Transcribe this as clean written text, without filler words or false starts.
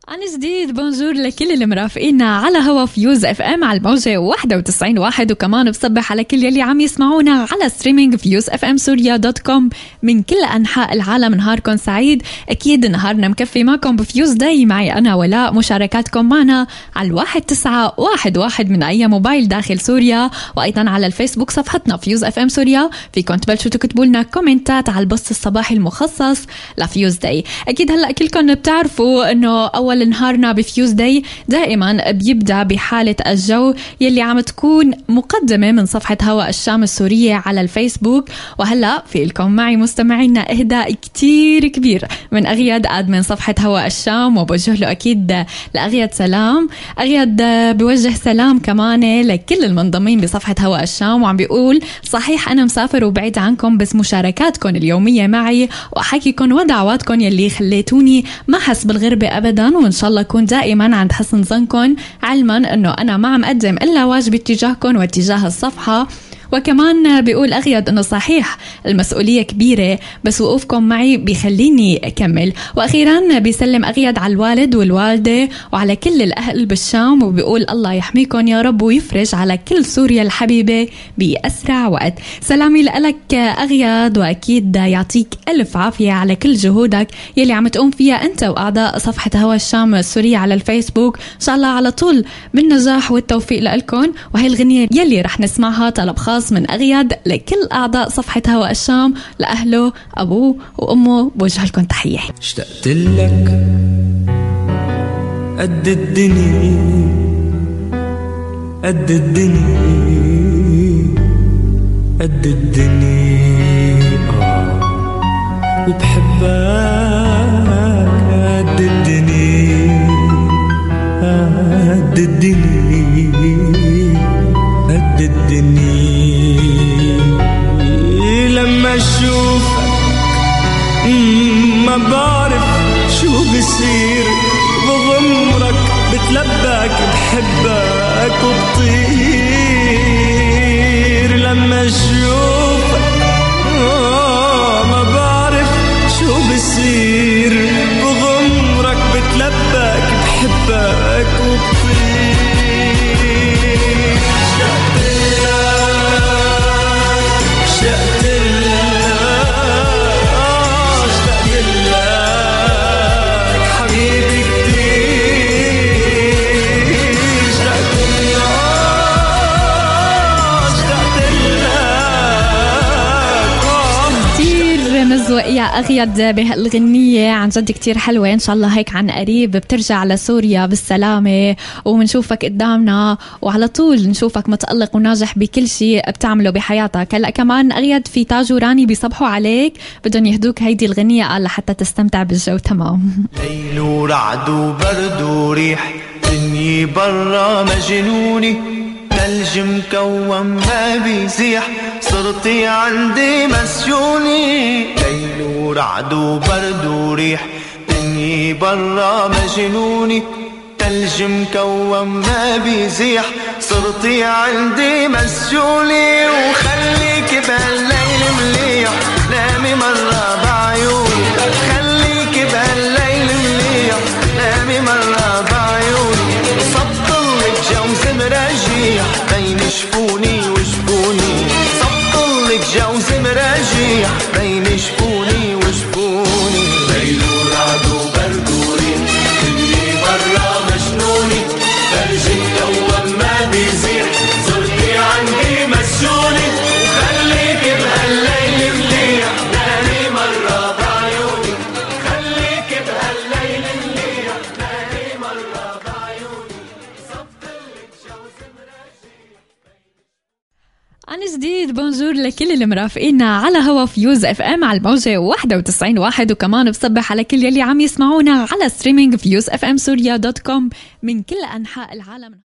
عن جديد بونجور لكل اللي مرافقينا على هوا فيوز اف ام على الموجة 91.1 وكمان بصبح على كل يلي عم يسمعونا على ستريمينج fusefmsuria.com من كل أنحاء العالم. نهاركم سعيد. أكيد نهارنا مكفي معكم بفيوز داي. معي أنا ولاء. مشاركاتكم معنا على 1911 من أي موبايل داخل سوريا، وأيضا على الفيسبوك صفحتنا فيوز اف ام سوريا. فيكم تبلشوا تكتبوا لنا كومنتات على البوست الصباحي المخصص لفيوز داي. أكيد هلأ كلكم بتعرفوا أنه أول نهارنا بفيوز داي دائما بيبدأ بحالة الجو يلي عم تكون مقدمة من صفحة هوا الشام السورية على الفيسبوك. وهلأ في لكم معي مستمعينا إهداء كتير كبير من أغياد من صفحة هوا الشام، وبوجه له أكيد لأغياد سلام. أغياد بوجه سلام كمان لكل المنضمين بصفحة هوا الشام، وعم بيقول صحيح أنا مسافر وبعيد عنكم، بس مشاركاتكم اليومية معي وأحكيكم ودعواتكم يلي خليتوني ما حس بالغربة أبدا، وإن شاء الله أكون دائما عند حسن ظنكم، علما أنه أنا ما عم أقدم إلا واجبي تجاهكم واتجاه الصفحة. وكمان بيقول أغيد أنه صحيح المسؤولية كبيرة، بس وقوفكم معي بيخليني أكمل. وأخيرا بيسلم أغيد على الوالد والوالدة وعلى كل الأهل بالشام، وبيقول الله يحميكم يا رب ويفرج على كل سوريا الحبيبة بأسرع وقت. سلامي لك أغيد، وأكيد يعطيك ألف عافية على كل جهودك يلي عم تقوم فيها أنت وأعضاء صفحة هوا الشام السورية على الفيسبوك. إن شاء الله على طول بالنجاح والتوفيق لكم. وهي الغنية يلي رح نسمعها طلب خاص من أغياد لكل أعضاء صفحة هوا الشام، لأهله أبوه وأمه، بوجه لكم تحية. اشتقت لك قد الدنيا قد الدنيا قد الدنيا وبحبك قد الدنيا قد الدنيا قد الدنيا. لما اشوفك ما بعرف شو بصير، بغمرك بتلبك بحبك وبطير. لما اشوفك ما بعرف شو بصير، بغمرك بتلبك بحبك وبطير. يا أغيد بهالغنية عن جد كتير حلوة. إن شاء الله هيك عن قريب بترجع لسوريا بالسلامة، ومنشوفك قدامنا وعلى طول نشوفك متألق وناجح بكل شيء بتعمله بحياتك. هلأ كمان أغيد في تاج وراني بيصبحوا عليك، بدهم يهدوك هيدي الغنية قال لحتى تستمتع بالجو. تمام. ليل ورعد وبرد وريح، دنيا برا مجنوني، ثلج مكوم ما بيزيح، صرتي عندي مسجوني. ليل ورعد وبرد وريح، دنيا برا مجنوني، ثلج مكوم ما بيزيح، صرتي عندي مسجوني. وخليك بهالليل مليح، نامي مرة بعيوني، خليك بهالليل مليح، نامي مرة بعيوني. صبطلك جوز مراجيح بين شفوني وشفوني، صبطلك جوز مراجيح بين شفوني وشفوني. ليل ورعد وبرد وريح، دنيا برا مجنوني، ثلج مكوم ما بيزيح، صرتي عندي مسجوني. وخليك بهالليل مليح، نامي مرة بعيوني، خليك بهالليل مليح، نامي مرة بعيوني. صبطلك جوز مراجيح. عن جديد بونجور لكل اللي مرافقينا على هوا فيوز اف ام على الموجة 91.1 وكمان بصبح على كل يلي عم يسمعونا على ستريمينج fusefmsuria.com من كل أنحاء العالم.